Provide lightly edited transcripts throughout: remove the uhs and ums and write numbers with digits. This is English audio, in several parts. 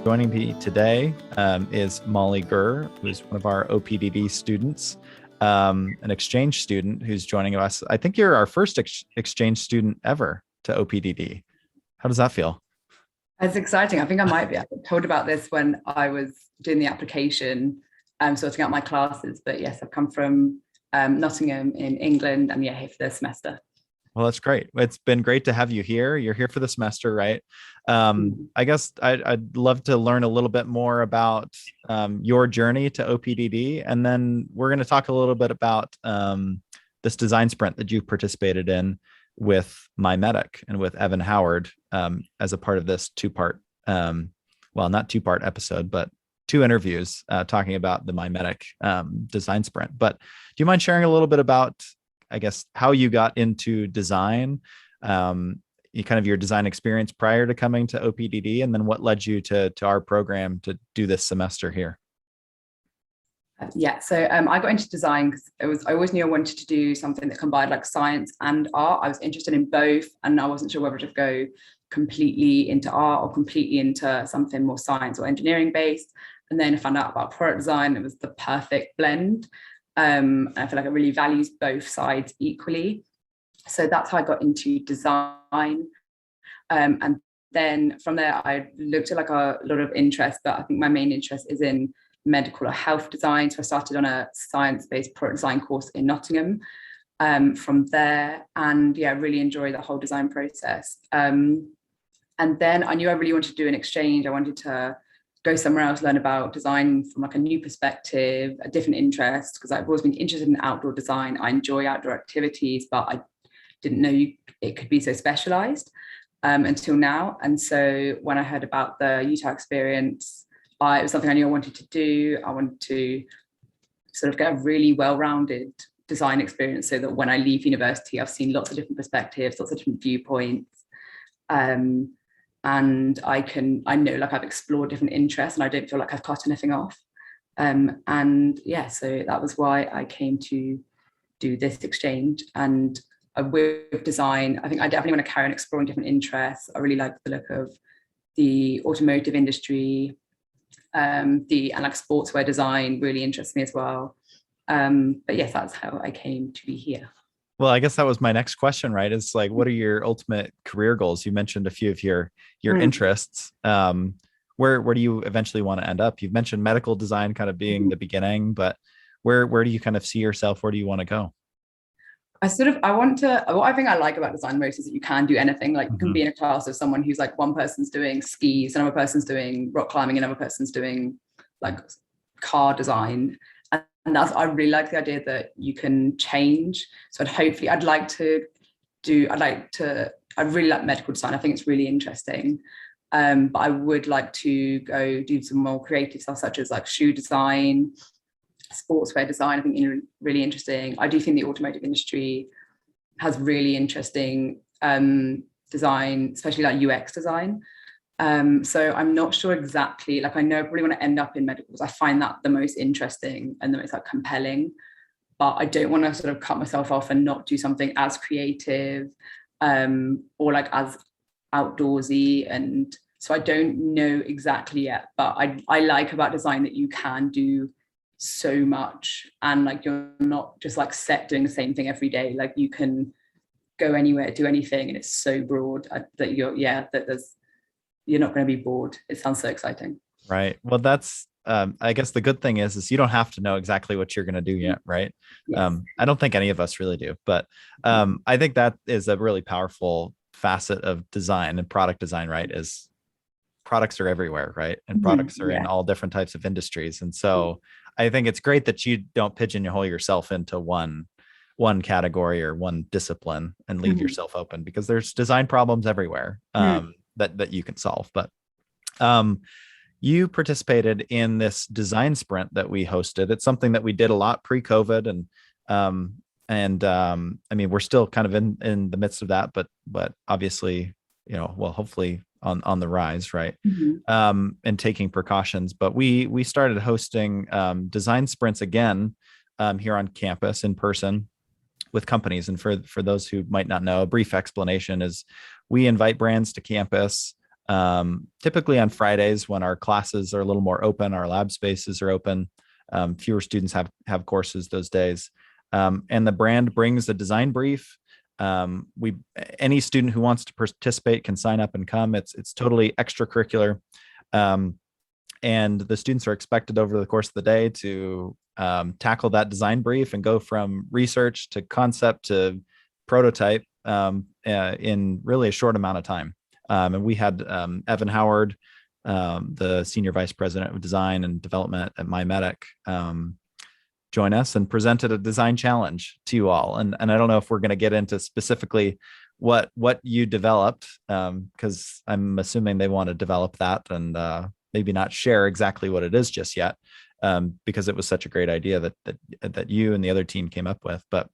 Joining me today is Molly Gurr, who's one of our OPDD students, an exchange student who's joining us. I think you're our first exchange student ever to OPDD. How does that feel? It's exciting. I think I might be. I told about this when I was doing the application, sorting out my classes. But yes, I've come from Nottingham in England, and here for the semester. Well, that's great. It's been great to have you here. You're here for the semester, right? I guess I'd love to learn a little bit more about your journey to OPDD. And then we're going to talk a little bit about this design sprint that you participated in with MyMedic and with Evan Howard as a part of this two-part, not two-part episode, but 2 interviews talking about the MyMedic design sprint. But do you mind sharing a little bit about, I guess, how you got into design, your design experience prior to coming to OPDD, and then what led you to our program to do this semester here? So I got into design because I always knew I wanted to do something that combined like science and art. I was interested in both, and I wasn't sure whether to go completely into art or completely into something more science or engineering based. And then I found out about product design. It was the perfect blend. And I feel like it really values both sides equally. So that's how I got into design. And then from there, I looked at like a lot of interest, but I think my main interest is in medical or health design. So I started on a science-based product design course in Nottingham from there. And I really enjoy the whole design process. And then I knew I really wanted to do an exchange. I wanted to go somewhere else, learn about design from like a new perspective, a different interest, because I've always been interested in outdoor design. I enjoy outdoor activities, but I didn't know it could be so specialized until now. And so when I heard about the Utah experience, it was something I knew I wanted to do. I wanted to sort of get a really well-rounded design experience so that when I leave university, I've seen lots of different perspectives, lots of different viewpoints. And I know like I've explored different interests and I don't feel like I've cut anything off. So that was why I came to do this exchange. And with design, I think I definitely want to carry on exploring different interests. I really like the look of the automotive industry, and like sportswear design really interests me as well. But yes, that's how I came to be here. Well, I guess that was my next question, right? It's like, what are your ultimate career goals? You mentioned a few of your interests. Where do you eventually want to end up? You've mentioned medical design kind of being the beginning, but where do you kind of see yourself? Where do you want to go? What I think I like about design most is that you can do anything. Like you can be in a class of someone who's like one person's doing skis, another person's doing rock climbing, another person's doing like car design. And I really like the idea that you can change. So I'd really like medical design. I think it's really interesting. But I would like to go do some more creative stuff, such as like shoe design, sportswear design. I think really interesting. I do think the automotive industry has really interesting design, especially like UX design. So I'm not sure exactly, like I know I probably want to end up in medical because I find that the most interesting and the most like compelling, but I don't want to sort of cut myself off and not do something as creative or like as outdoorsy. And so I don't know exactly yet, but I like about design that you can do so much and like you're not just like set doing the same thing every day. Like you can go anywhere, do anything, and it's so broad that you're not going to be bored. It sounds so exciting. Right. Well, that's, I guess the good thing is you don't have to know exactly what you're going to do yet. Right. Yes. I don't think any of us really do, but I think that is a really powerful facet of design and product design, right? Is products are everywhere, right? And products are in all different types of industries. And so I think it's great that you don't pigeonhole yourself into one category or one discipline and leave yourself open, because there's design problems everywhere. That you can solve. But you participated in this design sprint that we hosted. It's something that we did a lot pre-COVID, and I mean, we're still kind of in the midst of that, but obviously, hopefully on the rise, right? And taking precautions. But we started hosting design sprints again here on campus in person with companies. And for those who might not know, a brief explanation is we invite brands to campus typically on Fridays when our classes are a little more open, our lab spaces are open. Fewer students have courses those days. And the brand brings a design brief. Any student who wants to participate can sign up and come. It's totally extracurricular. And the students are expected over the course of the day to tackle that design brief and go from research to concept to prototype in really a short amount of time. And we had Evan Howard, the Senior Vice President of Design and Development at MyMedic, join us and presented a design challenge to you all. And I don't know if we're going to get into specifically what you developed, because I'm assuming they want to develop that and maybe not share exactly what it is just yet, because it was such a great idea that you and the other team came up with. But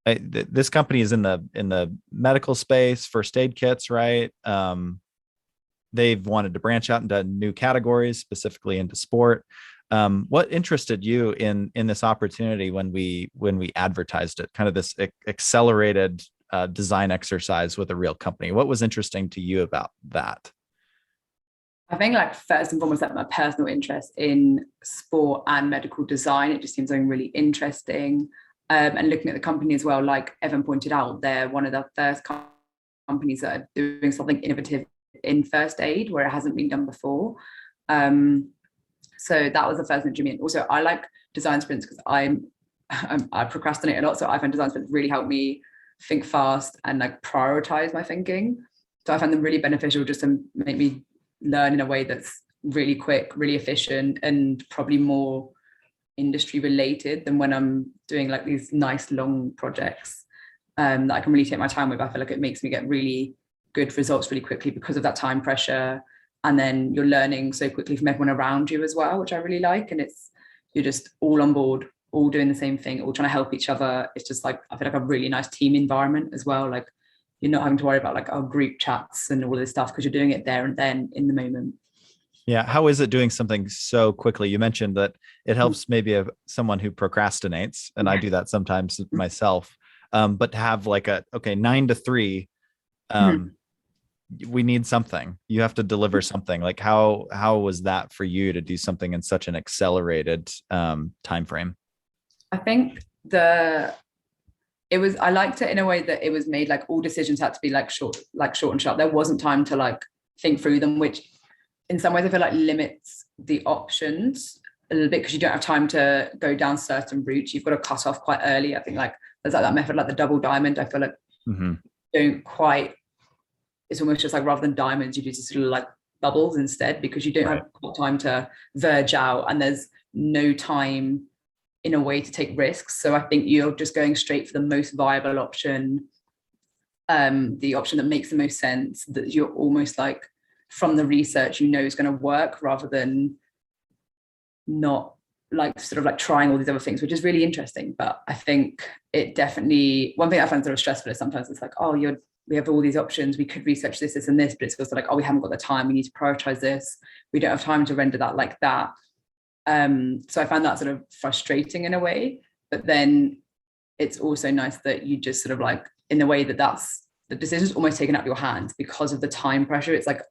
this company is in the medical space, first aid kits, right? They've wanted to branch out into new categories, specifically into sport. What interested you in this opportunity when we advertised it, kind of this accelerated design exercise with a real company? What was interesting to you about that? I think like first and foremost, like my personal interest in sport and medical design, it just seems something really interesting. And looking at the company as well, like Evan pointed out, they're one of the first companies that are doing something innovative in first aid where it hasn't been done before. So that was the first thing to me. And also I like design sprints because I procrastinate a lot. So I find design sprints really help me think fast and like prioritize my thinking. So I find them really beneficial just to make me learn in a way that's really quick, really efficient, and probably more industry related than when I'm doing like these nice long projects that I can really take my time with. I feel like it makes me get really good results really quickly because of that time pressure. And then you're learning so quickly from everyone around you as well, which I really like. And you're just all on board, all doing the same thing, all trying to help each other. It's just like, I feel like a really nice team environment as well. Like you're not having to worry about like our group chats and all of this stuff because you're doing it there and then in the moment. Yeah. How is it doing something so quickly? You mentioned that it helps maybe someone who procrastinates, and I do that sometimes myself. But to have like 9 to 3, we need something. You have to deliver something. Like how was that for you to do something in such an accelerated time frame? I think I liked it in a way that it was made like all decisions had to be like short and sharp. There wasn't time to like think through them, which in some ways I feel like limits the options a little bit because you don't have time to go down certain routes. You've got to cut off quite early. I think like there's like that method, like the double diamond. I feel like don't quite, it's almost just like rather than diamonds, you do just sort of like bubbles instead because you don't have time to verge out and there's no time in a way to take risks. So I think you're just going straight for the most viable option, the option that makes the most sense, that you're almost like from the research is going to work rather than not like sort of like trying all these other things, which is really interesting. But I think it definitely, one thing I find sort of stressful is sometimes it's like, we have all these options, we could research this and this, but it's also like, we haven't got the time, we need to prioritize this, we don't have time to render that like that. So I find that sort of frustrating in a way, but then it's also nice that you just sort of like, in the way that's the decision's almost taken out of your hands because of the time pressure. It's like,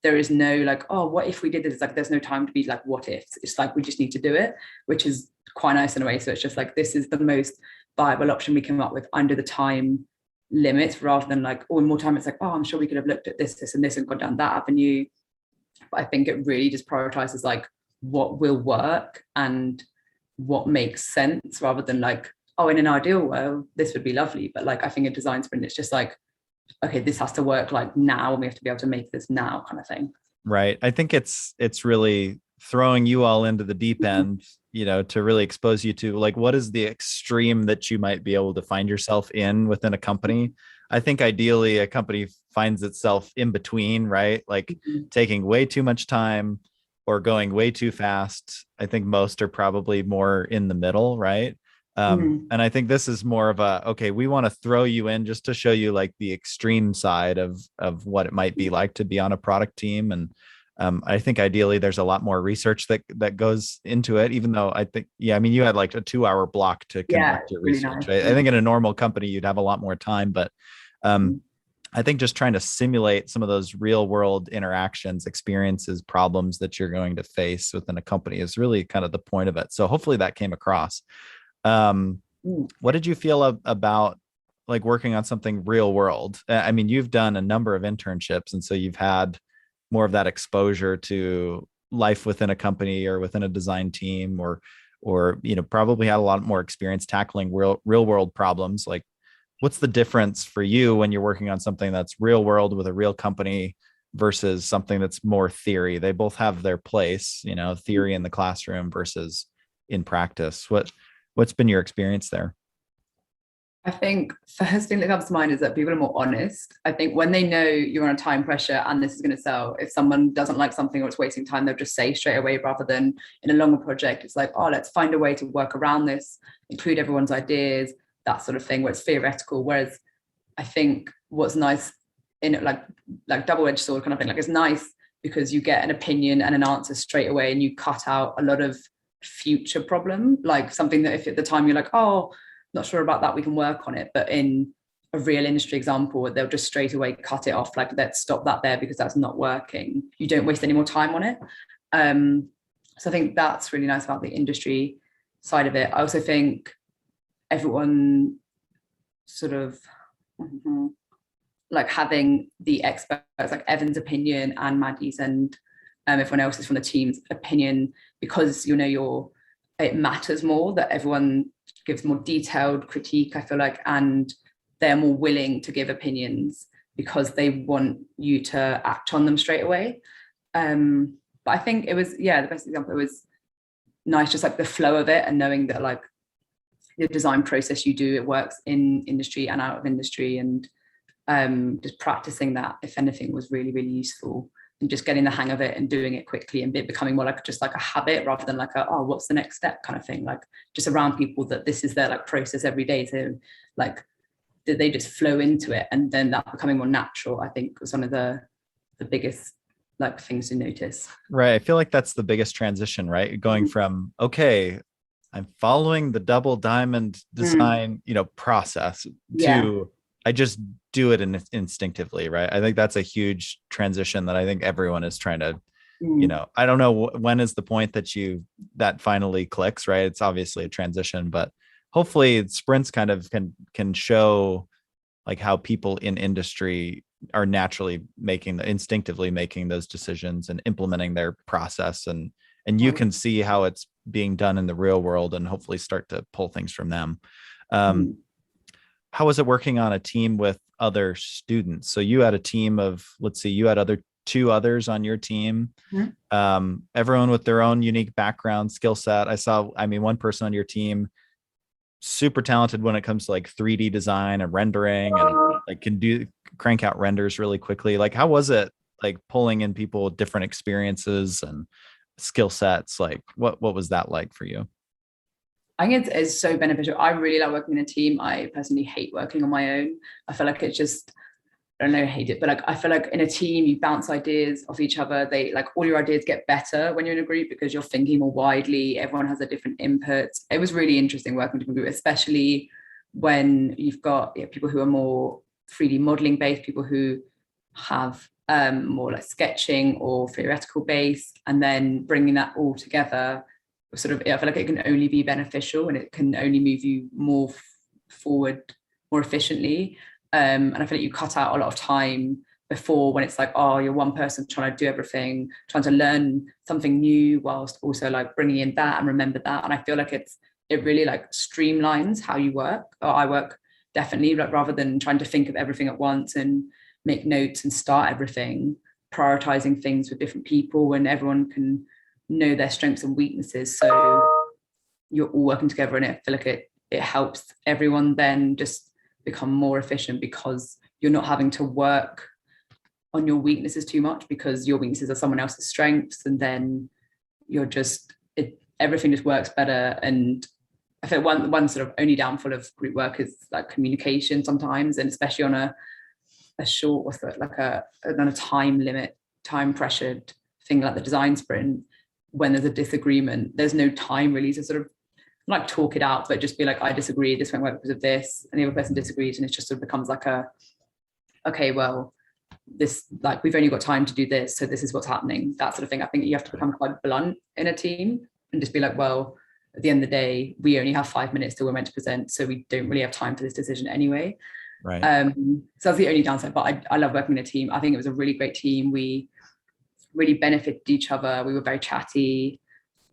there is no like, what if we did this? It's like, there's no time to be like, what ifs. It's like, we just need to do it, which is quite nice in a way. So it's just like, this is the most viable option we came up with under the time limits rather than like, in more time, it's like, I'm sure we could have looked at this and this and gone down that avenue. But I think it really just prioritizes like what will work and what makes sense rather than like, in an ideal world, this would be lovely. But like, I think a design sprint, it's just like, okay, this has to work like now and we have to be able to make this now kind of thing. Right. I think it's really throwing you all into the deep end, to really expose you to like, what is the extreme that you might be able to find yourself in within a company? I think ideally a company finds itself in between, right? Like taking way too much time or going way too fast. I think most are probably more in the middle, right? And I think this is more of we want to throw you in just to show you like the extreme side of what it might be like to be on a product team. And I think ideally there's a lot more research that goes into it, even though I think, you had like a 2-hour block to conduct your research. Really nice. I think in a normal company, you'd have a lot more time, but I think just trying to simulate some of those real world interactions, experiences, problems that you're going to face within a company is really kind of the point of it. So hopefully that came across. What did you feel about like working on something real world? I mean, you've done a number of internships, and so you've had more of that exposure to life within a company or within a design team, or probably had a lot more experience tackling real world problems. Like, what's the difference for you when you're working on something that's real world with a real company versus something that's more theory? They both have their place, theory in the classroom versus in practice. What's been your experience there? I think first thing that comes to mind is that people are more honest. I think when they know you're on a time pressure and this is going to sell, if someone doesn't like something or it's wasting time, they'll just say straight away, rather than in a longer project, it's like, oh, let's find a way to work around this, include everyone's ideas, that sort of thing, where it's theoretical. Whereas I think what's nice in it, like double-edged sword kind of thing, like it's nice because you get an opinion and an answer straight away, and you cut out a lot of future problem, like something that if at the time you're like, oh, not sure about that, we can work on it. But in a real industry example, they'll just straight away cut it off, like, let's stop that there because that's not working. You don't waste any more time on it. So I think that's really nice about the industry side of it. I also think everyone sort of like having the experts, like Evan's opinion and Maddie's and everyone else's from the team's opinion, because it matters more that everyone gives more detailed critique, I feel like, and they're more willing to give opinions because they want you to act on them straight away. But I think it was, the best example, it was nice, just like the flow of it and knowing that like the design process you do, it works in industry and out of industry, and just practicing that, if anything, was really, really useful. And just getting the hang of it and doing it quickly and becoming more like just like a habit rather than like what's the next step kind of thing, like just around people that this is their like process every day. So like did they just flow into it, and then that becoming more natural, I think, was one of the biggest like things to notice. Right. I feel like that's the biggest transition, right? Going from, okay, I'm following the double diamond design, process to I just do it instinctively, right? I think that's a huge transition that I think everyone is trying to, I don't know when is the point that finally clicks, right? It's obviously a transition, but hopefully sprints kind of can show like how people in industry are naturally instinctively making those decisions and implementing their process, and you can see how it's being done in the real world and hopefully start to pull things from them. How was it working on a team with other students? So you had a team of, let's see, you had two others on your team, everyone with their own unique background, skill set. One person on your team, super talented when it comes to like 3D design and rendering, and like can crank out renders really quickly. Like, how was it like pulling in people with different experiences and skill sets? Like what was that like for you? I think it's so beneficial. I really like working in a team. I personally hate working on my own. I feel like it's just, I don't know, hate it, but like I feel like in a team you bounce ideas off each other. They like all your ideas get better when you're in a group because you're thinking more widely. Everyone has a different input. It was really interesting working with a group, especially when you've got people who are more 3D modeling based, people who have more like sketching or theoretical based, and then bringing that all together. Sort of, I feel like it can only be beneficial, and it can only move you more forward more efficiently. And I feel like you cut out a lot of time before when it's like, oh, you're one person trying to do everything, trying to learn something new whilst also like bringing in that and remember that. And I feel like it really like streamlines how you work, or I work definitely, like rather than trying to think of everything at once and make notes and start everything, prioritizing things with different people when everyone can know their strengths and weaknesses, so you're all working together, and I feel like it helps everyone then just become more efficient because you're not having to work on your weaknesses too much, because your weaknesses are someone else's strengths, and then you're just everything just works better. And I feel one sort of only downfall of group work is like communication sometimes, and especially on a short, on a time limit, time pressured thing like the design sprint. When there's a disagreement, there's no time really to sort of like talk it out, but just be like, I disagree, this won't work because of this, and the other person disagrees, and it just sort of becomes like a okay, well, this, like, we've only got time to do this, so this is what's happening, that sort of thing. I think you have to become quite blunt in a team and just be like, well, at the end of the day, we only have 5 minutes till we're meant to present, so we don't really have time for this decision anyway. Right. So that's the only downside, but I love working in a team. I think it was a really great team. We really benefited each other. We were very chatty,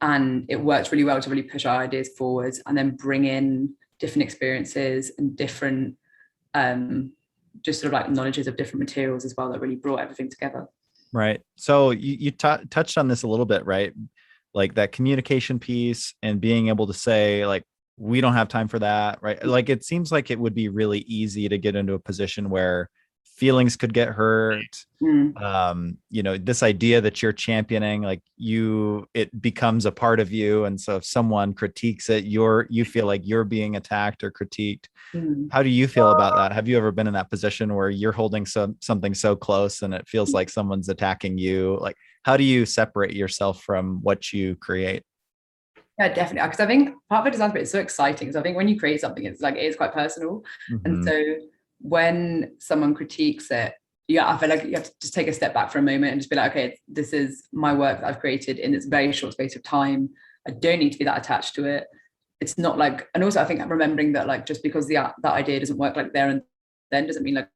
and it worked really well to really push our ideas forward and then bring in different experiences and different just sort of like knowledges of different materials as well, that really brought everything together. Right. So you touched on this a little bit, right? Like that communication piece and being able to say, like, we don't have time for that, right? Like, it seems like it would be really easy to get into a position where feelings could get hurt. This idea that you're championing, like, it becomes a part of you. And so if someone critiques it, you feel like you're being attacked or critiqued. How do you feel about that? Have you ever been in that position where you're holding something so close and it feels like someone's attacking you? Like, how do you separate yourself from what you create? Yeah, definitely. Because I think part of a design sprint is so exciting. So I think when you create something, it's like, it is quite personal. And so when someone critiques it, I feel like you have to just take a step back for a moment and just be like, okay, this is my work that I've created in this very short space of time. I don't need to be that attached to it. It's not like, and also I think I'm remembering that, like, just because that idea doesn't work like there and then doesn't mean like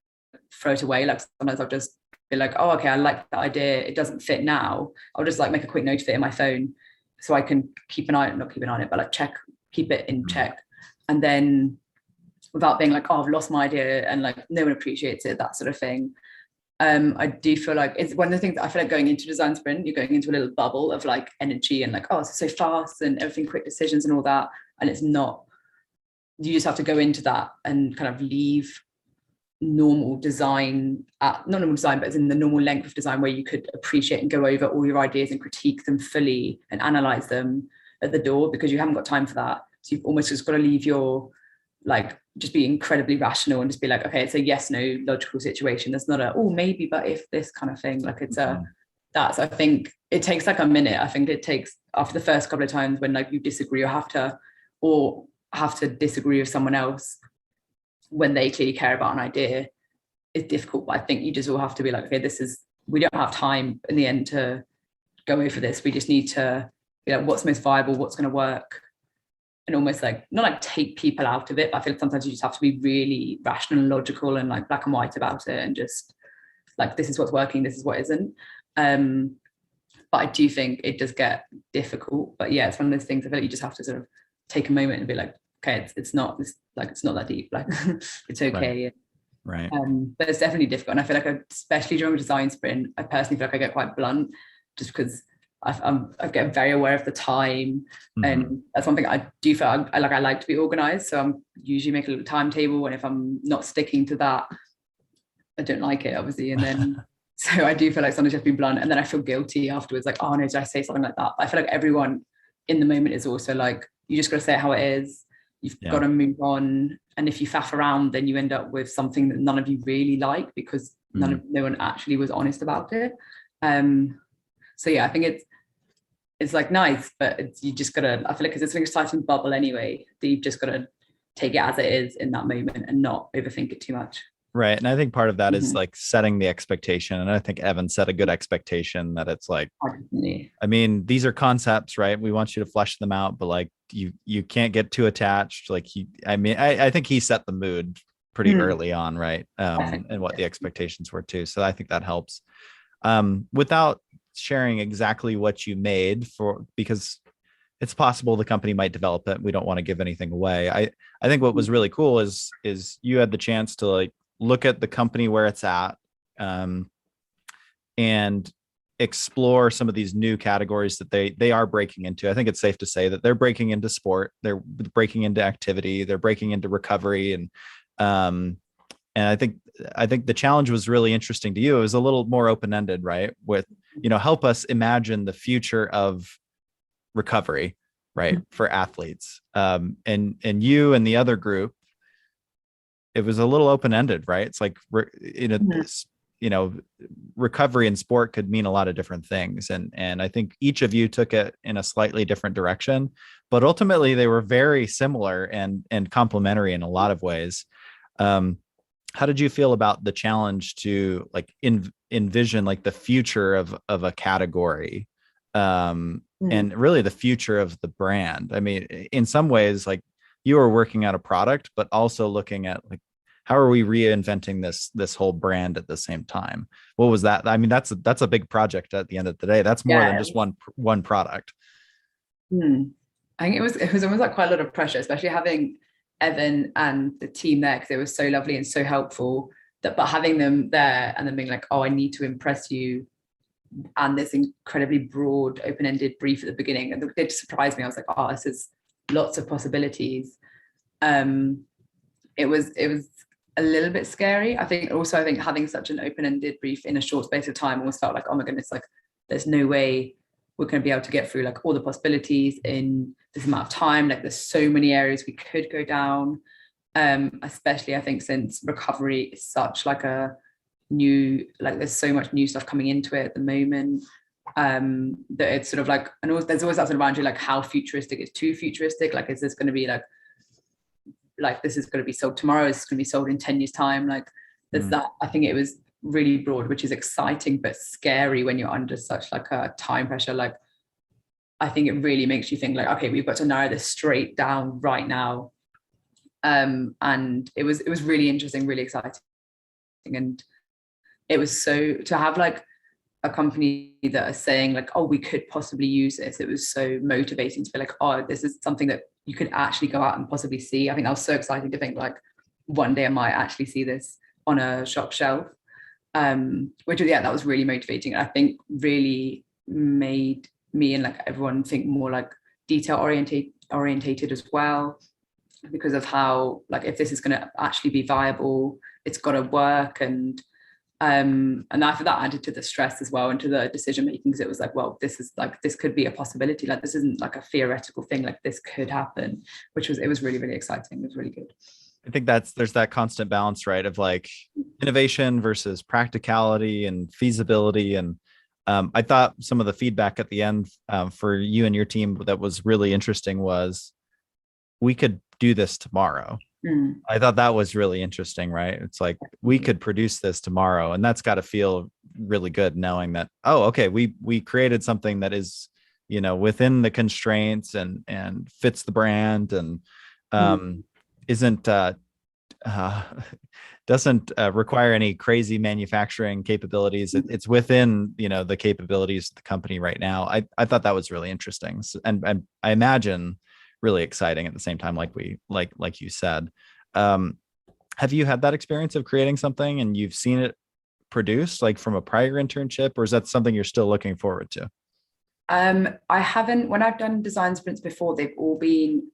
throw it away. Like, sometimes I'll just be like, oh, okay, I like that idea, it doesn't fit now. I'll just like make a quick note of it in my phone so I can not keep an eye on it, but like keep it in check. And then without being like, oh, I've lost my idea and like no one appreciates it, that sort of thing. I do feel like it's one of the things that I feel like going into design sprint, you're going into a little bubble of like energy and like, oh, it's so fast and everything, quick decisions and all that. And it's not, you just have to go into that and kind of leave normal design, not normal design, but as in the normal length of design where you could appreciate and go over all your ideas and critique them fully and analyze them at the door, because you haven't got time for that. So you've almost just got to leave your, like, just be incredibly rational and just be like, okay, it's a yes, no logical situation. There's not a, oh, maybe, but if this kind of thing, like it's that's, I think it takes like a minute. I think it takes, after the first couple of times when like you disagree or have to disagree with someone else when they clearly care about an idea, it's difficult. But I think you just all have to be like, okay, we don't have time in the end to go over this. We just need to be like, what's most viable, what's going to work, and almost like, not like take people out of it, but I feel like sometimes you just have to be really rational and logical and like black and white about it and just like, this is what's working, this is what isn't. But I do think it does get difficult. But yeah, it's one of those things I feel like you just have to sort of take a moment and be like, okay, it's not that deep, like it's okay. Right. But it's definitely difficult. And I feel like, especially during a design sprint, I personally feel like I get quite blunt just because I get very aware of the time. And that's one thing I do feel I like to be organized. So I'm usually make a little timetable, and if I'm not sticking to that, I don't like it, obviously. And then so I do feel like sometimes you have to be blunt, and then I feel guilty afterwards, like, oh no, did I say something like that? But I feel like everyone in the moment is also like, you just got to say it how it is. You've got to move on. And if you faff around, then you end up with something that none of you really like, because no one actually was honest about it. So yeah, I think it's like nice, but you just gotta, I feel like, because it's an exciting bubble anyway, that you've just got to take it as it is in that moment and not overthink it too much. Right. And I think part of that is like setting the expectation. And I think Evan set a good expectation that it's like, I mean, these are concepts, right? We want you to flesh them out, but like you can't get too attached. Like I think he set the mood pretty early on, right? And what the expectations were too. So I think that helps. Without sharing exactly what you made, because it's possible the company might develop it. We don't want to give anything away. I think what was really cool is you had the chance to like look at the company where it's at, and explore some of these new categories that they are breaking into. I think it's safe to say that they're breaking into sport, they're breaking into activity, they're breaking into recovery, and I think the challenge was really interesting to you. It was a little more open-ended, right? With, help us imagine the future of recovery, right, for athletes. And you and the other group, it was a little open-ended, right? It's like, recovery in sport could mean a lot of different things. And I think each of you took it in a slightly different direction, but ultimately they were very similar and complementary in a lot of ways. how did you feel about the challenge to like envision like the future of a category, and really the future of the brand? I mean, in some ways, like you were working on a product, but also looking at like, how are we reinventing this whole brand at the same time? What was that? I mean, that's a big project at the end of the day. That's more than just one product. I think it was almost like quite a lot of pressure, especially having Evan and the team there, because they were so lovely and so helpful. But having them there and then being like, oh, I need to impress you, and this incredibly broad, open-ended brief at the beginning, and it surprised me. I was like, oh, this is lots of possibilities. It was a little bit scary. I think having such an open-ended brief in a short space of time almost felt like, oh my goodness, like there's no way we're going to be able to get through like all the possibilities in this amount of time. Like there's so many areas we could go down, especially I think since recovery is such like a new, like there's so much new stuff coming into it at the moment, that it's sort of like, and also, there's always that sort of boundary, like how futuristic is too futuristic. Like, is this going to be like this is going to be sold tomorrow? Is this going to be sold in 10 years time? Like there's that. I think it was really broad, which is exciting but scary when you're under such like a time pressure. Like I think it really makes you think like, okay, we've got to narrow this straight down right now. And it was really interesting, really exciting. And it was so, to have like a company that are saying like, oh, we could possibly use this. It was so motivating to be like, oh, this is something that you could actually go out and possibly see. I think that was so exciting to think like one day I might actually see this on a shop shelf. Which that was really motivating. And I think really made me and like everyone think more like detail orientated as well, because of how like, if this is going to actually be viable, it's got to work. And after that added to the stress as well and to the decision making, because it was like, well, this could be a possibility. Like this isn't like a theoretical thing, like this could happen, it was really, really exciting. It was really good. I think there's that constant balance, right, of like innovation versus practicality and feasibility. And I thought some of the feedback at the end, for you and your team that was really interesting was, we could do this tomorrow. I thought that was really interesting, right? It's like, we could produce this tomorrow, and that's got to feel really good knowing that, oh, okay, we created something that is, within the constraints and fits the brand and isn't doesn't require any crazy manufacturing capabilities. It's within the capabilities of the company right now. I thought that was really interesting, and I imagine really exciting at the same time, like you said. Have you had that experience of creating something and you've seen it produced like from a prior internship, or is that something you're still looking forward to? I haven't. When I've done design sprints before, they've all been,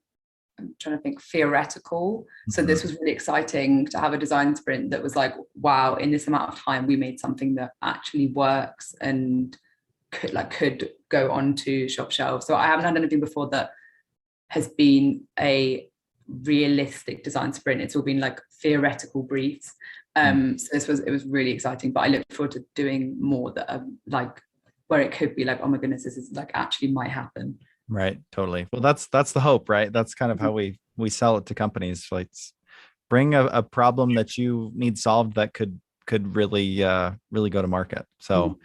I'm trying to think, theoretical. So this was really exciting to have a design sprint that was like, wow, in this amount of time we made something that actually works and could go onto shop shelves. So I haven't had anything before that has been a realistic design sprint. It's all been like theoretical briefs. So it was really exciting, but I look forward to doing more that are like where it could be like, oh my goodness, this is like actually might happen. Right. Totally. Well, that's the hope, right? That's kind of how we sell it to companies. Like, bring a problem that you need solved that could really go to market. So,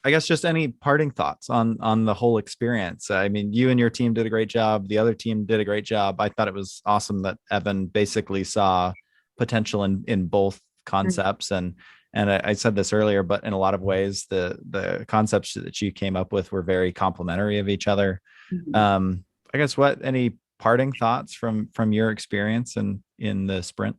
I guess just any parting thoughts on the whole experience. I mean, you and your team did a great job. The other team did a great job. I thought it was awesome that Evan basically saw potential in both concepts. And I said this earlier, but in a lot of ways, the concepts that you came up with were very complementary of each other. I guess any parting thoughts from your experience in the sprint?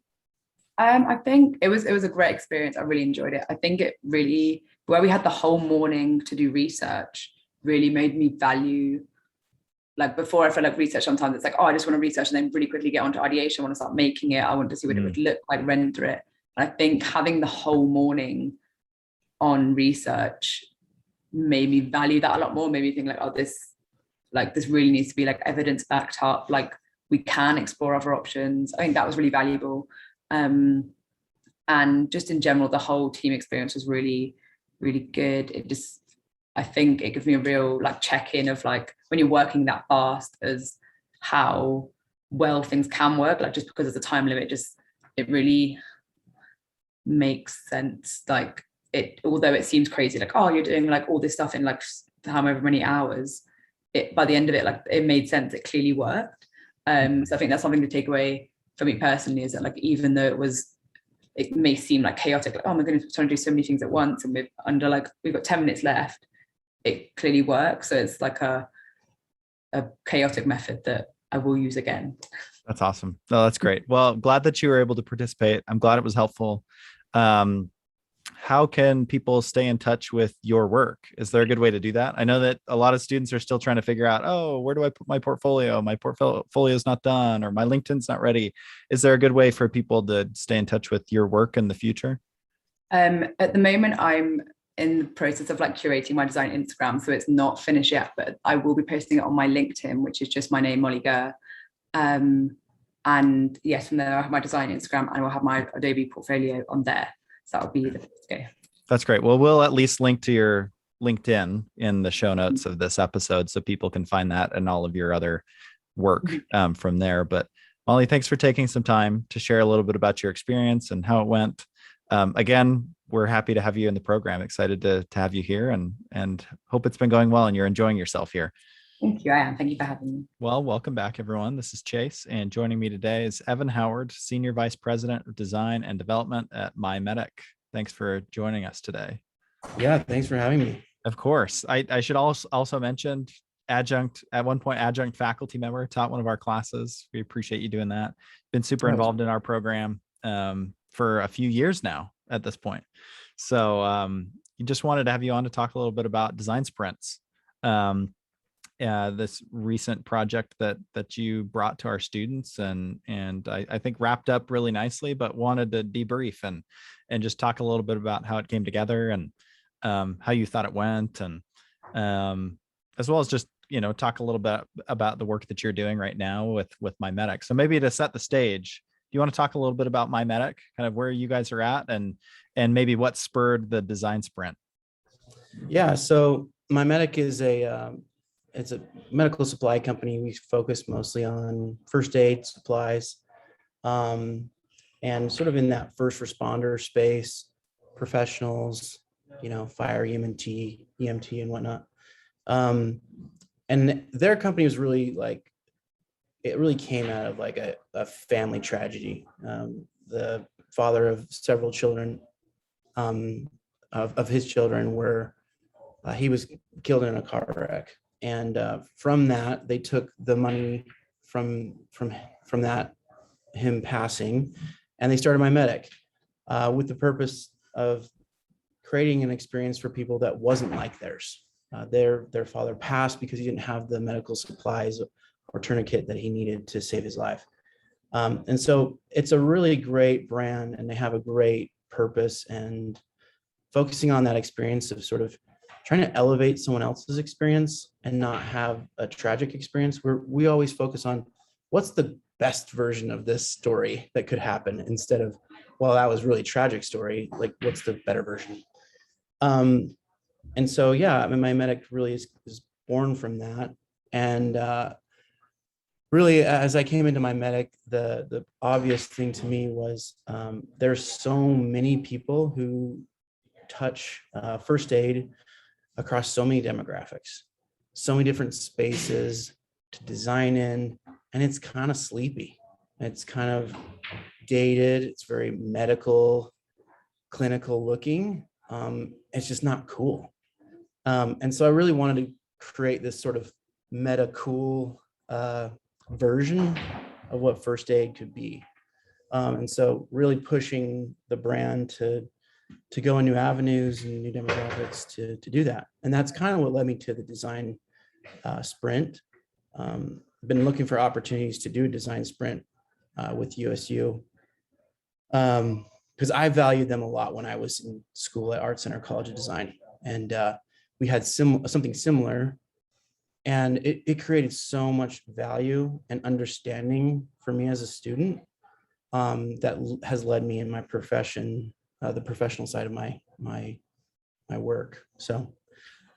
I think it was a great experience. I really enjoyed it. I think it really, where we had the whole morning to do research, really made me value, like before I felt like research sometimes it's like, oh, I just want to research and then really quickly get onto ideation. I want to start making it. I want to see what it would look like, render it. And I think having the whole morning on research made me value that a lot more, made me think like, oh, this really needs to be like evidence backed up. Like we can explore other options. I think that was really valuable. And just in general, the whole team experience was really, really good. I think it gives me a real like check-in of like when you're working that fast, as how well things can work, like just because there's a time limit, just it really makes sense. Like although it seems crazy, like, oh, you're doing like all this stuff in like however many hours, by the end of it, like it made sense. It clearly worked. So I think that's something to take away for me personally, is that like, even though it may seem like chaotic, like, oh my goodness, we're trying to do so many things at once, and we've got 10 minutes left, it clearly works. So it's like a chaotic method that I will use again. That's awesome. No, that's great. Well, glad that you were able to participate. I'm glad it was helpful. How can people stay in touch with your work? Is there a good way to do that? I know that a lot of students are still trying to figure out, oh, where do I put my portfolio? My portfolio is not done, or my LinkedIn's not ready. Is there a good way for people to stay in touch with your work in the future? At the moment, I'm in the process of like curating my design Instagram, so it's not finished yet, but I will be posting it on my LinkedIn, which is just my name, Molly Gurr. And yes, from there I have my design Instagram, and I will have my Adobe portfolio on there. So that'll be the place to go. That's great. Well, we'll at least link to your LinkedIn in the show notes of this episode, so people can find that and all of your other work from there. But Molly, thanks for taking some time to share a little bit about your experience and how it went. Again, we're happy to have you in the program. Excited to have you here, and hope it's been going well and you're enjoying yourself here. Thank you. I am. Thank you for having me. Well, welcome back, everyone. This is Chase, and joining me today is Evan Howard, Senior Vice President of Design and Development at MyMedic. Thanks for joining us today. Yeah, thanks for having me. Of course. I should also mention adjunct faculty member, taught one of our classes. We appreciate you doing that. Been super involved in our program for a few years now at this point. So you just wanted to have you on to talk a little bit about design sprints. This recent project that you brought to our students and I think wrapped up really nicely, but wanted to debrief and just talk a little bit about how it came together and how you thought it went, and as well as just, talk a little bit about the work that you're doing right now with MyMedic. So maybe to set the stage, do you want to talk a little bit about MyMedic, kind of where you guys are at, and maybe what spurred the design sprint? Yeah, so MyMedic is it's a medical supply company. We focus mostly on first aid supplies, and sort of in that first responder space, professionals, fire, EMT and whatnot. And their company was really it really came out of like a family tragedy. The father of several children, of his children he was killed in a car wreck. And from that, they took the money from that, him passing, and they started MyMedic with the purpose of creating an experience for people that wasn't like theirs. Their father passed because he didn't have the medical supplies or tourniquet that he needed to save his life. And so it's a really great brand, and they have a great purpose, and focusing on that experience of sort of trying to elevate someone else's experience and not have a tragic experience, where we always focus on what's the best version of this story that could happen, instead of, well, that was really tragic story, like what's the better version. And so, yeah, I mean, MyMedic really is born from that. And really, as I came into MyMedic, the obvious thing to me was there's so many people who touch first aid across so many demographics, so many different spaces to design in, and it's kind of sleepy. It's kind of dated. It's very medical, clinical looking. It's just not cool. And so I really wanted to create this sort of meta cool version of what first aid could be. And so really pushing the brand to go in new avenues and new demographics to do that. And that's kind of what led me to the design sprint. I've been looking for opportunities to do a design sprint with USU because I valued them a lot when I was in school at Art Center College of Design. And we had something similar, and it created so much value and understanding for me as a student that has led me in my profession, the professional side of my work. So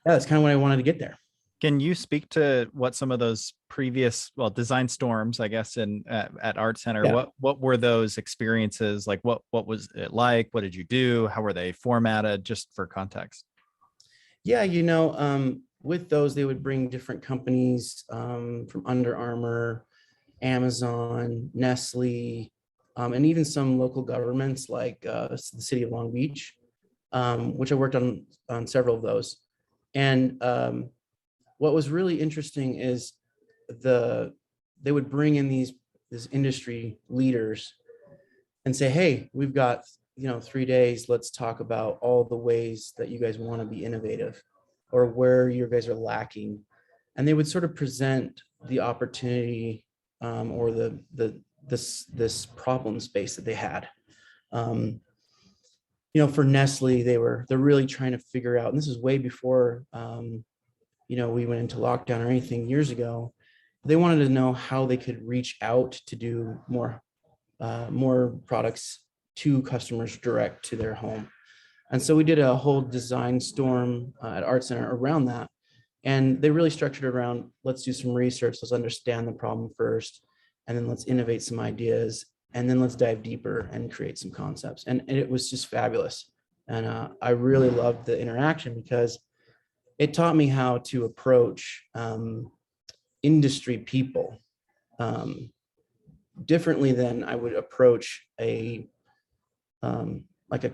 yeah, that's kind of what I wanted to get there. Can you speak to what some of those previous, well, design storms, I guess, at Art Center, Yeah. what were those experiences like? What was it like? What did you do? How were they formatted? Just for context. Yeah, you know, with those, they would bring different companies from Under Armour, Amazon, Nestle, and even some local governments like the city of Long Beach, which I worked on several of those. And what was really interesting is they would bring in these industry leaders and say, hey, we've got 3 days, let's talk about all the ways that you guys want to be innovative or where you guys are lacking. And they would sort of present the opportunity or this problem space that they had. For Nestle, they're really trying to figure out, and this is way before we went into lockdown or anything years ago. They wanted to know how they could reach out to do more products to customers direct to their home. And so we did a whole design storm at Art Center around that. And they really structured it around, let's do some research, let's understand the problem first, and then let's innovate some ideas, and then let's dive deeper and create some concepts. And it was just fabulous. And I really loved the interaction because it taught me how to approach industry people differently than I would approach a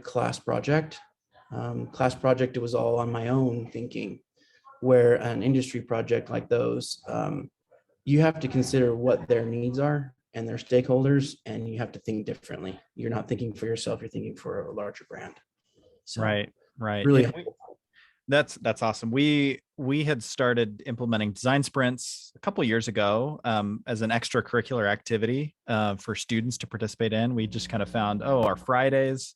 class project. It was all on my own thinking, where an industry project like those, you have to consider what their needs are and their stakeholders, and you have to think differently. You're not thinking for yourself, you're thinking for a larger brand. So Right. really Yeah, that's awesome. We had started implementing design sprints a couple of years ago as an extracurricular activity for students to participate in. We just kind of found, our Fridays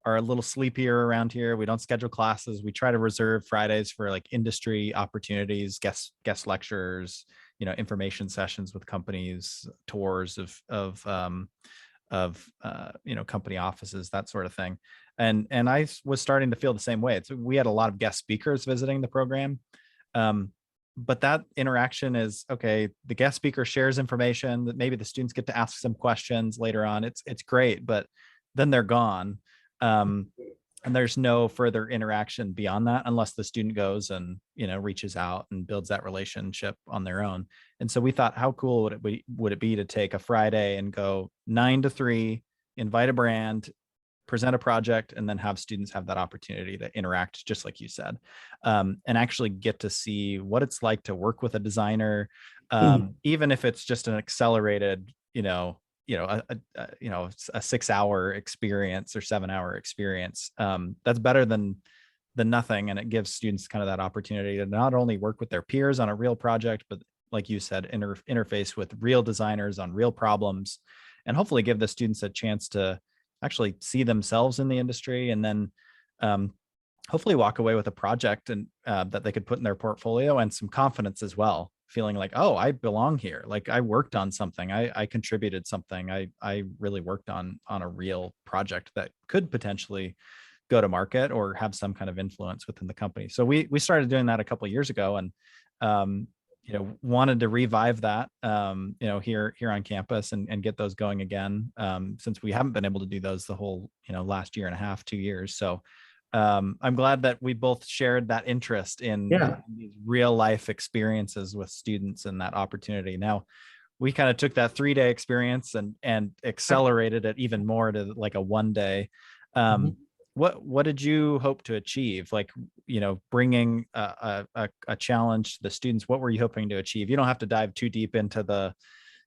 are a little sleepier around here. We don't schedule classes. We try to reserve Fridays for like industry opportunities, guest lectures, information sessions with companies, tours of company offices, that sort of thing. And I was starting to feel the same way. We had a lot of guest speakers visiting the program. But that interaction is okay. The guest speaker shares information that maybe the students get to ask some questions later on. It's great, but then they're gone. And there's no further interaction beyond that unless the student goes and reaches out and builds that relationship on their own. And so we thought, how cool would it be to take a Friday and go 9 to 3, invite a brand, present a project, and then have students have that opportunity to interact, just like you said, and actually get to see what it's like to work with a designer, even if it's just an accelerated, a 6-hour experience or 7-hour experience. That's better than nothing. And it gives students kind of that opportunity to not only work with their peers on a real project, but like you said, interface with real designers on real problems, and hopefully give the students a chance to actually see themselves in the industry, and then hopefully walk away with a project and that they could put in their portfolio, and some confidence as well, feeling like, I belong here. Like I worked on something, I contributed something, I really worked on a real project that could potentially go to market or have some kind of influence within the company. So we started doing that a couple of years ago, and wanted to revive that, here on campus and get those going again, since we haven't been able to do those the whole, last year and a half, 2 years. So I'm glad that we both shared that interest in these real life experiences with students and that opportunity. Now, we kind of took that 3-day experience and accelerated it even more to like a 1-day. What did you hope to achieve? Like, bringing a challenge to the students, what were you hoping to achieve? You don't have to dive too deep into the,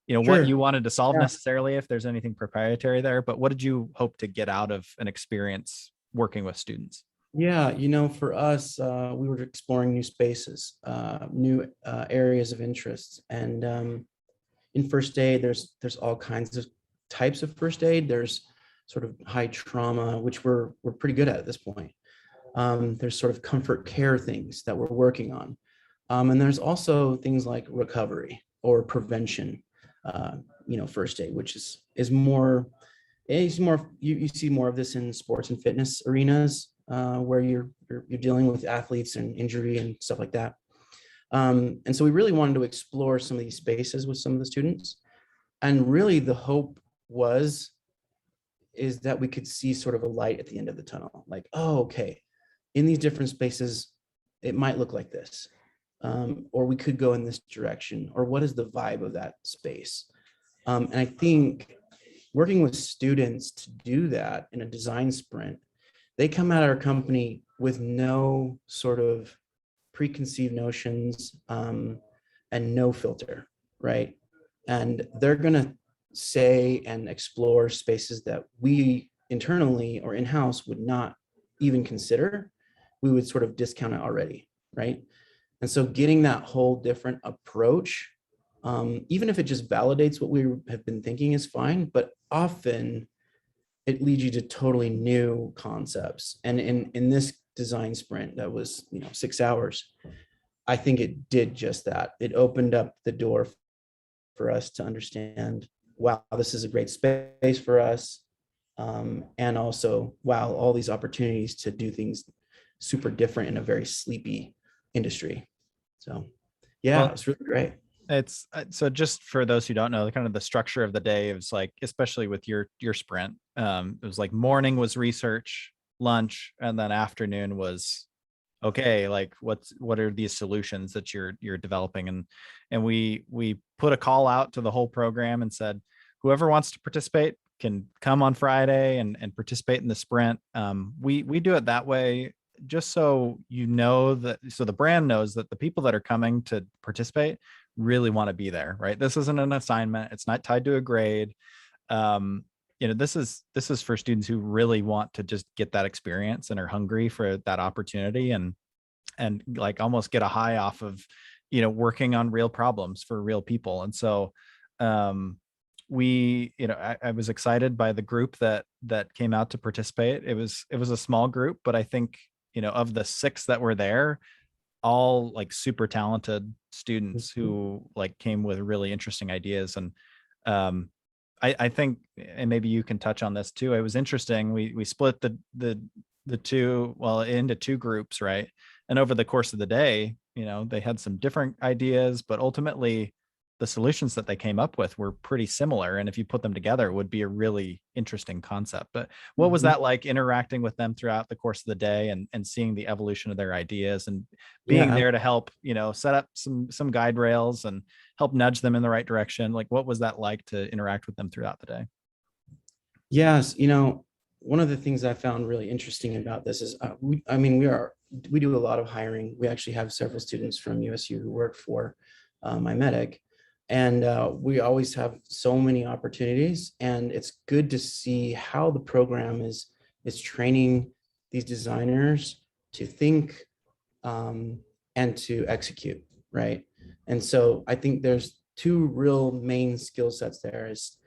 Sure. what you wanted to solve necessarily, if there's anything proprietary there, but what did you hope to get out of an experience working with students? Yeah, for us, we were exploring new spaces, new areas of interest. And in first aid, there's all kinds of types of first aid. There's sort of high trauma, which we're pretty good at this point. There's sort of comfort care things that we're working on. And there's also things like recovery or prevention, first aid, which is more, you see more of this in sports and fitness arenas, where you're dealing with athletes and injury and stuff like that. And so we really wanted to explore some of these spaces with some of the students. And really the hope is that we could see sort of a light at the end of the tunnel. Like, oh, okay, in these different spaces, it might look like this. Or we could go in this direction, or what is the vibe of that space? And I think working with students to do that in a design sprint, they come at our company with no sort of preconceived notions and no filter, right? And they're gonna say and explore spaces that we internally or in-house would not even consider. We would sort of discount it already, right? And so getting that whole different approach, even if it just validates what we have been thinking, is fine, but often it leads you to totally new concepts. And in this design sprint that was 6 hours, I think it did just that. It opened up the door for us to understand, wow, this is a great space for us. And also, wow, all these opportunities to do things super different in a very sleepy industry. So yeah, Well, it's really great. It's so just for those who don't know, kind of the structure of the day is like, especially with your sprint, it was like morning was research, lunch, and then afternoon was, okay, like what are these solutions that you're developing? And we put a call out to the whole program and said, whoever wants to participate can come on Friday and participate in the sprint. We do it that way just so so the brand knows that the people that are coming to participate really want to be there, right? This isn't an assignment. It's not tied to a grade. This is for students who really want to just get that experience and are hungry for that opportunity and like almost get a high off of, working on real problems for real people. And so, I was excited by the group that came out to participate. It was a small group, but I think, of the 6 that were there, all like super talented students who like came with really interesting ideas. And I think, and maybe you can touch on this too, it was interesting. We split the two, well, into 2 groups, right? And over the course of the day, they had some different ideas, but ultimately the solutions that they came up with were pretty similar. And if you put them together, it would be a really interesting concept. But what was that like, interacting with them throughout the course of the day and seeing the evolution of their ideas and being there to help, set up some guide rails and help nudge them in the right direction? Like, what was that like to interact with them throughout the day? Yes. One of the things I found really interesting about this is, we do a lot of hiring. We actually have several students from USU who work for MyMedic. And we always have so many opportunities, and it's good to see how the program is training these designers to think and to execute, right? And so I think there's 2 real main skill sets there: is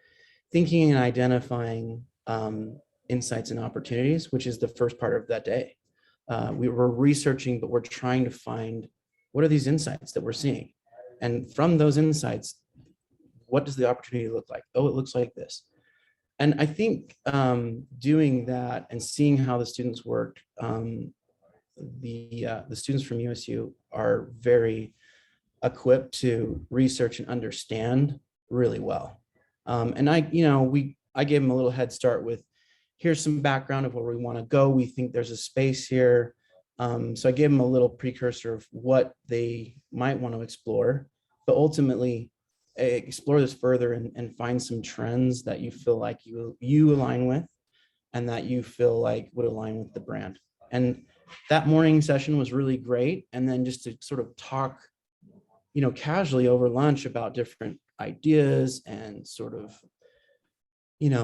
thinking and identifying insights and opportunities, which is the first part of that day. We were researching, but we're trying to find, what are these insights that we're seeing? And from those insights, what does the opportunity look like? Oh, it looks like this. And I think doing that and seeing how the students worked, the students from USU are very equipped to research and understand really well. And I gave them a little head start with, here's some background of where we want to go. We think there's a space here. So I gave them a little precursor of what they might want to explore, but ultimately explore this further and find some trends that you feel like you align with and that you feel like would align with the brand. And that morning session was really great. And then just to sort of talk, casually over lunch about different ideas and sort of,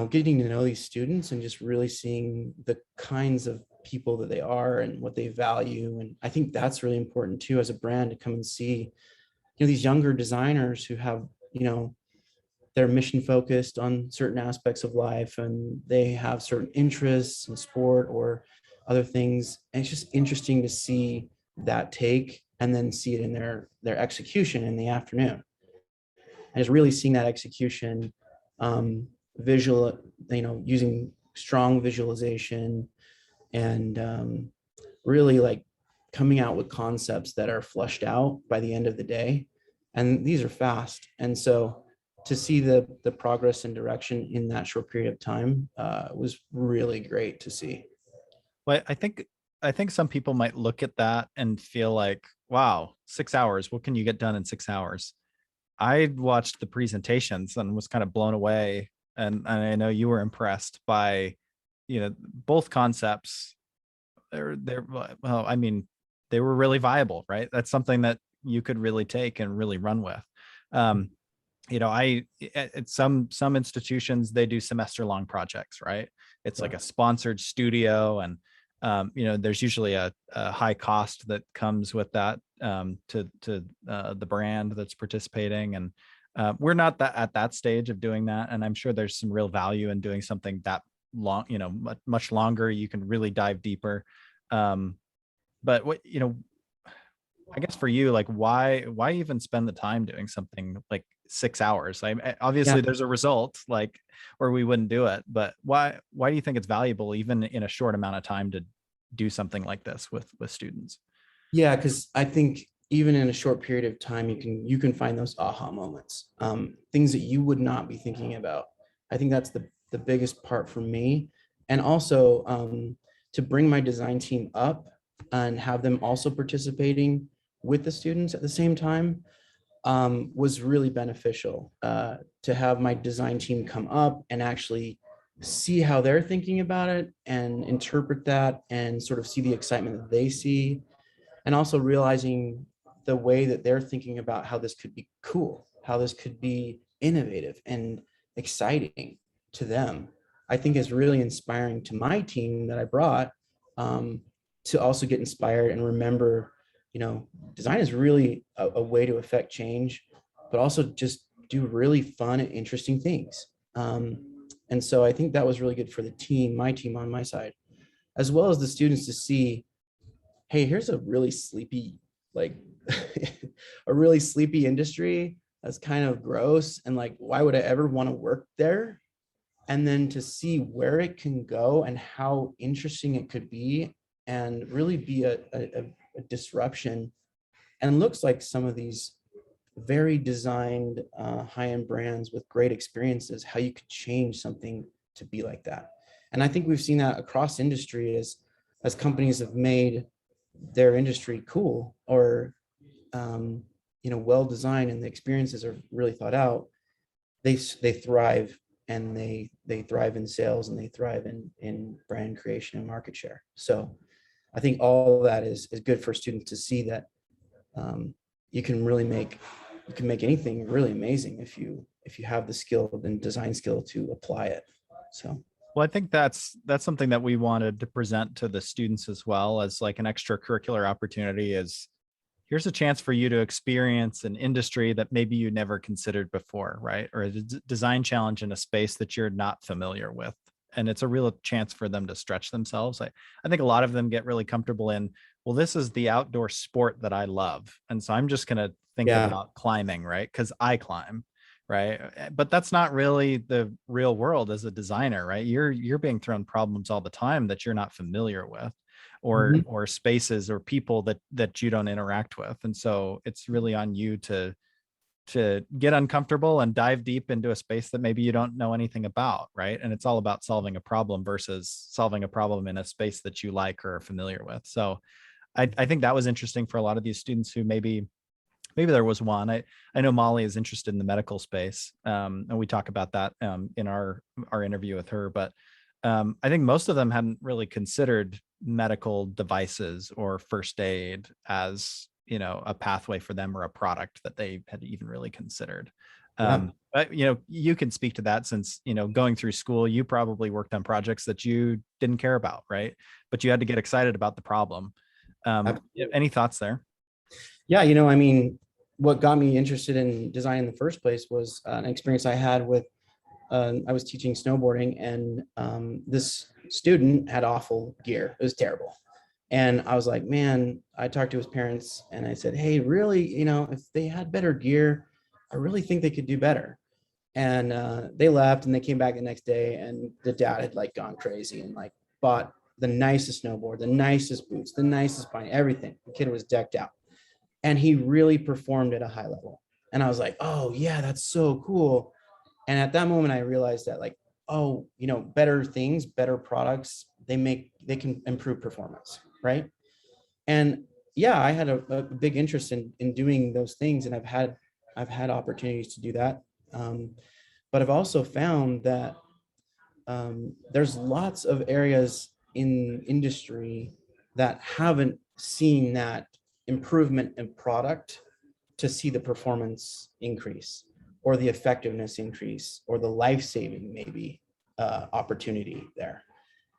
getting to know these students and just really seeing the kinds of people that they are and what they value. And I think that's really important too, as a brand, to come and see, these younger designers who have, they're mission focused on certain aspects of life, and they have certain interests in sport or other things. And it's just interesting to see that take and then see it in their execution in the afternoon. And just really seeing that execution, visual, using strong visualization and really like coming out with concepts that are flushed out by the end of the day. And these are fast. And so to see the progress and direction in that short period of time was really great to see. Well, I think some people might look at that and feel like, wow, 6 hours, what can you get done in 6 hours? I watched the presentations and was kind of blown away. And I know you were impressed by, both concepts. They're well, I mean, they were really viable, right? That's something that you could really take and really run with. At some institutions, they do semester long projects, right? It's like a sponsored studio, and there's usually a high cost that comes with that to the brand that's participating. And we're not at that stage of doing that. And I'm sure there's some real value in doing something that long, much longer. You can really dive deeper. But what, I guess for you, like, why even spend the time doing something like 6 hours? Obviously there's a result, like, or we wouldn't do it, but why do you think it's valuable even in a short amount of time to do something like this with students? Yeah, because I think even in a short period of time, you can find those aha moments, things that you would not be thinking about. I think that's the biggest part for me. And also to bring my design team up and have them also participating with the students at the same time was really beneficial. To have my design team come up and actually see how they're thinking about it and interpret that and sort of see the excitement that they see, and also realizing the way that they're thinking about how this could be cool, how this could be innovative and exciting to them, I think is really inspiring to my team that I brought, to also get inspired and remember, design is really a way to affect change, but also just do really fun and interesting things. And so I think that was really good for the team, my team on my side, as well as the students, to see, hey, here's a really sleepy, like a really sleepy industry that's kind of gross. And like, why would I ever want to work there? And then to see where it can go and how interesting it could be and really be a disruption. And looks like some of these very designed high-end brands with great experiences, how you could change something to be like that. And I think we've seen that across industry as companies have made their industry cool or well designed, and the experiences are really thought out, they thrive, and they thrive in sales, and they thrive in brand creation and market share. So I think all of that is good for students to see that you can make anything really amazing if you have the skill and design skill to apply it. So, well, I think that's something that we wanted to present to the students as well as like an extracurricular opportunity. Is here's a chance for you to experience an industry that maybe you never considered before, right? Or a design challenge in a space that you're not familiar with. And it's a real chance for them to stretch themselves. I think a lot of them get really comfortable in, well, this is the outdoor sport that I love, and so I'm just going to think about climbing, right? Because I climb, right? But that's not really the real world as a designer, right? You're being thrown problems all the time that you're not familiar with, or spaces or people that you don't interact with. And so it's really on you to get uncomfortable and dive deep into a space that maybe you don't know anything about, right? And it's all about solving a problem versus solving a problem in a space that you like or are familiar with. So I think that was interesting for a lot of these students who maybe there was one. I know Molly is interested in the medical space, and we talk about that in our interview with her. But I think most of them hadn't really considered medical devices or first aid as a pathway for them or a product that they had even really considered. But you can speak to that, since going through school, you probably worked on projects that you didn't care about, right? But you had to get excited about the problem. Any thoughts there? Yeah, I mean, what got me interested in design in the first place was an experience I had with, I was teaching snowboarding, and this student had awful gear. It was terrible. And I was like, man, I talked to his parents and I said, hey, really, if they had better gear, I really think they could do better. And they left, and they came back the next day, and the dad had like gone crazy and like bought the nicest snowboard, the nicest boots, the nicest bike, everything. The kid was decked out. And he really performed at a high level. And I was like, oh yeah, that's so cool. And at that moment, I realized that like, oh, you know, better things, better products, they can improve performance, right? And yeah, I had a big interest in doing those things, and I've had opportunities to do that. But I've also found that there's lots of areas in industry that haven't seen that improvement in product to see the performance increase or the effectiveness increase or the life-saving maybe opportunity there.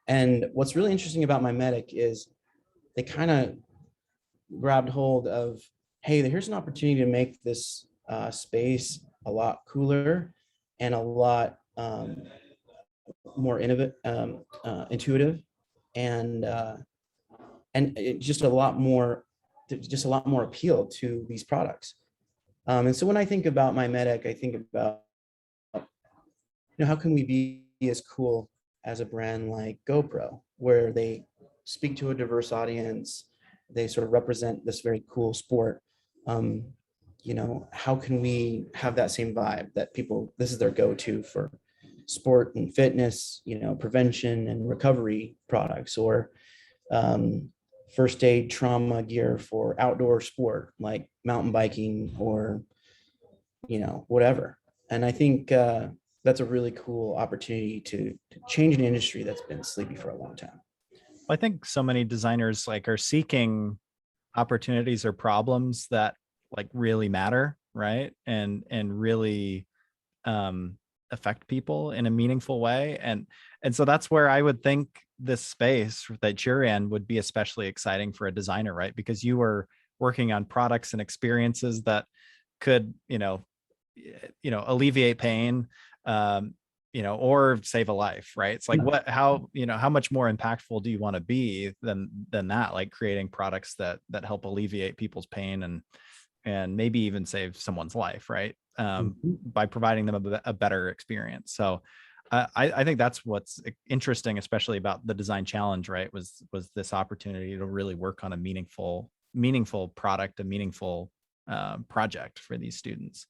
And what's really interesting about MyMedic is they kind of grabbed hold of, hey, here's an opportunity to make this space a lot cooler and a lot more intuitive, and just a lot more appeal to these products. And so when I think about MyMedic, I think about, you know, how can we be as cool as a brand like GoPro, where they speak to a diverse audience, they sort of represent this very cool sport. You know, how can we have that same vibe that people, this is their go-to for sport and fitness, you know, prevention and recovery products, or first aid trauma gear for outdoor sport like mountain biking or, you know, whatever. And I think that's a really cool opportunity to change an industry that's been sleepy for a long time. I think so many designers like are seeking opportunities or problems that like really matter, right? And really affect people in a meaningful way. And so that's where I would think this space that you're in would be especially exciting for a designer, right? Because you were working on products and experiences that could, alleviate pain, or save a life, right? It's like how much more impactful do you want to be than that, like creating products that help alleviate people's pain and maybe even save someone's life, right? By providing them a better experience. So I think that's what's interesting, especially about the design challenge, right? Was this opportunity to really work on a meaningful product, a meaningful project for these students.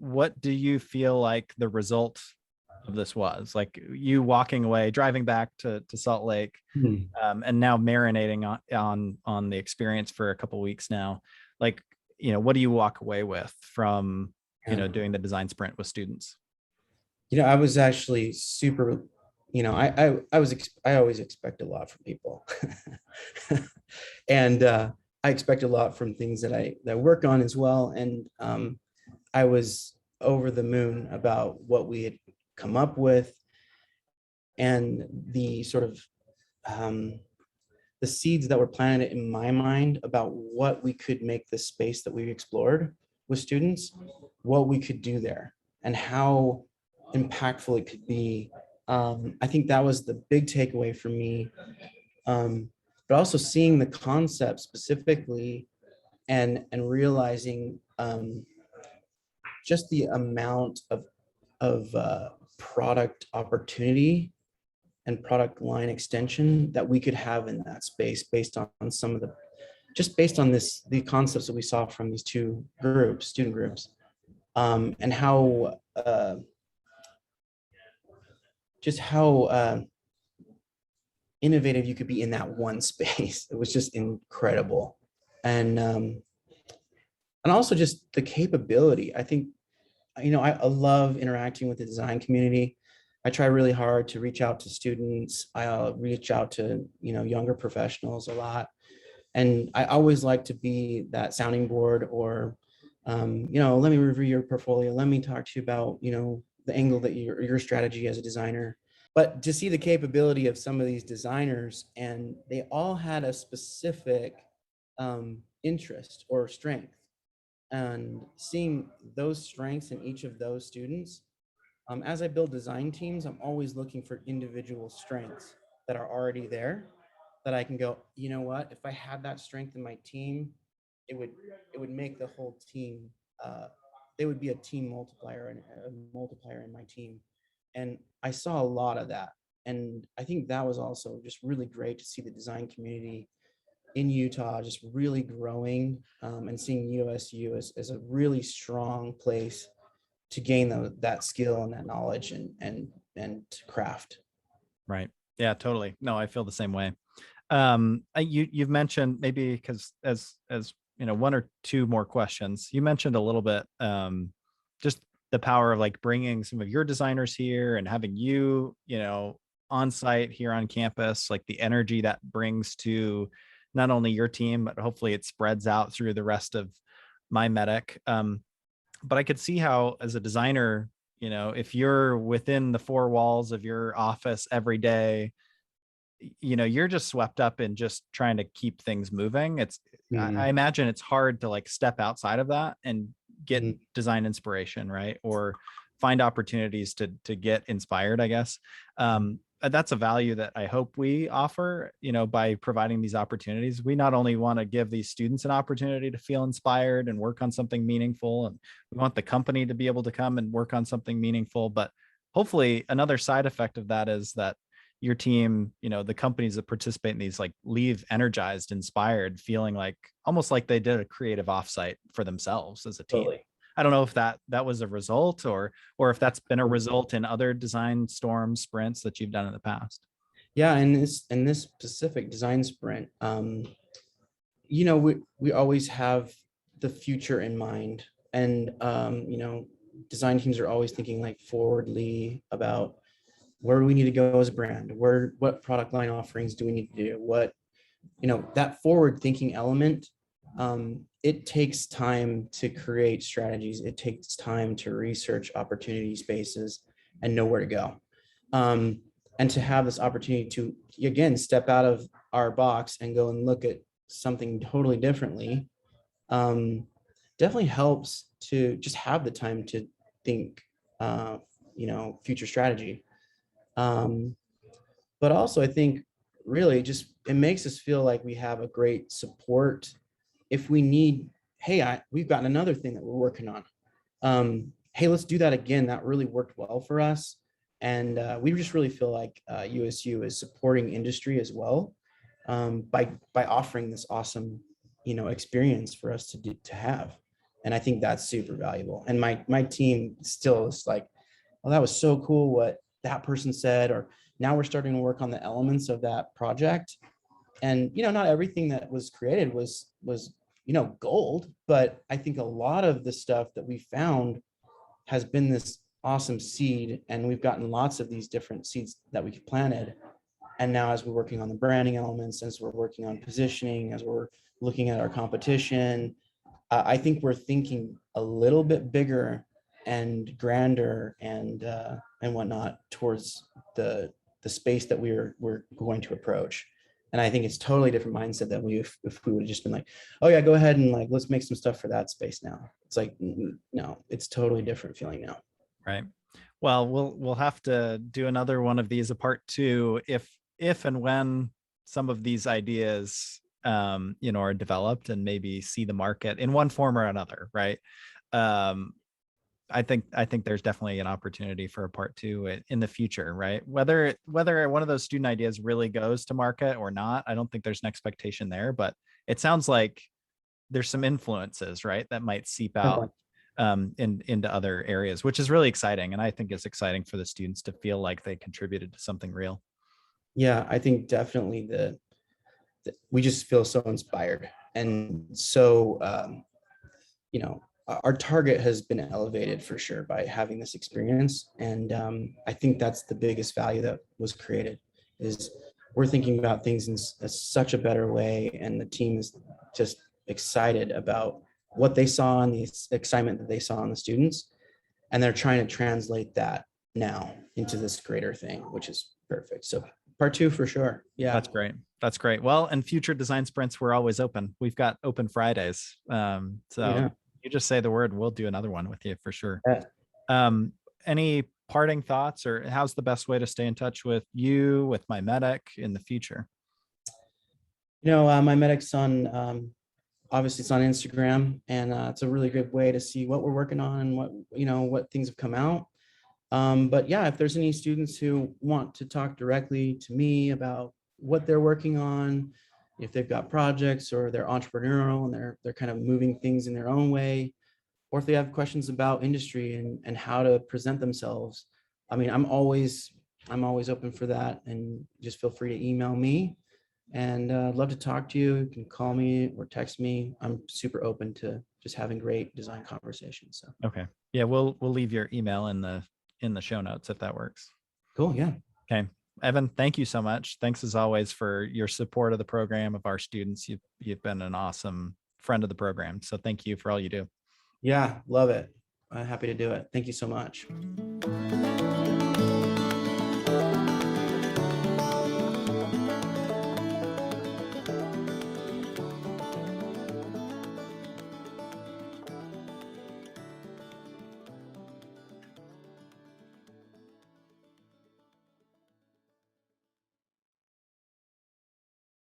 What do you feel like the result of this was? Like you walking away, driving back to Salt Lake, and now marinating on the experience for a couple of weeks now. Like, what do you walk away with from, doing the design sprint with students? I was actually super, I always expect a lot from people. And I expect a lot from things that I work on as well. And I was over the moon about what we had come up with and the sort of the seeds that were planted in my mind about what we could make this space that we explored with students, what we could do there and how impactful it could be. I think that was the big takeaway for me. But also seeing the concept specifically and realizing just the amount of product opportunity and product line extension that we could have in that space based on some of the concepts that we saw from these two student groups, and how innovative you could be in that one space. It was just incredible. And also just the capability. I think, I love interacting with the design community. I try really hard to reach out to students. I reach out to, younger professionals a lot. And I always like to be that sounding board or, let me review your portfolio. Let me talk to you about, the angle that your strategy as a designer. But to see the capability of some of these designers, and they all had a specific interest or strength, and seeing those strengths in each of those students, as I build design teams, I'm always looking for individual strengths that are already there that I can go, you know what, if I had that strength in my team, it would make the whole team, they would be a team multiplier and a multiplier in my team. And I saw a lot of that And I think that was also just really great to see the design community in Utah just really growing, and seeing USU as a really strong place to gain that skill and that knowledge and craft. Right. Yeah, totally. No, I feel the same way. You've mentioned, maybe because as one or two more questions, you mentioned a little bit, just the power of like bringing some of your designers here and having you on site here on campus, like the energy that brings to not only your team, but hopefully it spreads out through the rest of MyMedic. But I could see how, as a designer, if you're within the four walls of your office every day, you're just swept up in just trying to keep things moving. I imagine it's hard to like step outside of that and get design inspiration, right? Or find opportunities to get inspired, I guess. That's a value that I hope we offer, by providing these opportunities. We not only want to give these students an opportunity to feel inspired and work on something meaningful, and we want the company to be able to come and work on something meaningful, but hopefully another side effect of that is that your team, the companies that participate in these, like, leave energized, inspired, feeling like almost like they did a creative offsite for themselves as a team. Totally. I don't know if that was a result or if that's been a result in other design storm sprints that you've done in the past. Yeah, and in this specific design sprint, we always have the future in mind, and design teams are always thinking like forwardly about where do we need to go as a brand, what product line offerings do we need to do, what that forward thinking element. It takes time to create strategies. It takes time to research opportunity spaces and know where to go. And to have this opportunity to, again, step out of our box and go and look at something totally differently, definitely helps to just have the time to think, future strategy. But also, I think really just it makes us feel like we have a great support if we need, hey, we've got another thing that we're working on. Hey, let's do that again. That really worked well for us. And we just really feel like USU is supporting industry as well, by offering this awesome, experience for us to have. And I think that's super valuable. And my team still is like, oh, that was so cool what that person said, or now we're starting to work on the elements of that project. And, not everything that was created was gold, but I think a lot of the stuff that we found has been this awesome seed, and we've gotten lots of these different seeds that we planted. And now as we're working on the branding elements, as we're working on positioning, as we're looking at our competition, I think we're thinking a little bit bigger and grander and whatnot towards the space that we're going to approach. And I think it's totally different mindset than if we would have just been like, oh yeah, go ahead and like, let's make some stuff for that space now. It's like, no, it's totally different feeling now. Right. Well, we'll have to do another one of these, a part two, if and when some of these ideas, are developed and maybe see the market in one form or another. Right. I think there's definitely an opportunity for a part two in the future, right? Whether one of those student ideas really goes to market or not, I don't think there's an expectation there, but it sounds like there's some influences, right, that might seep out into other areas, which is really exciting. And I think it's exciting for the students to feel like they contributed to something real. Yeah, I think definitely that we just feel so inspired. And so, our target has been elevated for sure by having this experience. And I think that's the biggest value that was created, is we're thinking about things in such a better way. And the team is just excited about what they saw and the excitement that they saw in the students. And they're trying to translate that now into this greater thing, which is perfect. So part two for sure. Yeah. That's great. That's great. Well, and future design sprints, we're always open. We've got open Fridays. So you just say the word, we'll do another one with you for sure. Yeah. Any parting thoughts, or how's the best way to stay in touch with you, with MyMedic in the future? MyMedic's on, obviously it's on Instagram, and it's a really good way to see what we're working on and what things have come out. But yeah, if there's any students who want to talk directly to me about what they're working on, if they've got projects or they're entrepreneurial and they're kind of moving things in their own way, or if they have questions about industry and how to present themselves, I mean, I'm always open for that, and just feel free to email me, and I'd love to talk to you. You can call me or text me. I'm super open to just having great design conversations. So Okay. Yeah, we'll leave your email in the show notes if that works. cool. Yeah. Okay. Evan, thank you so much. Thanks as always for your support of the program, of our students. You've been an awesome friend of the program. So thank you for all you do. Yeah. Love it. I'm happy to do it. Thank you so much.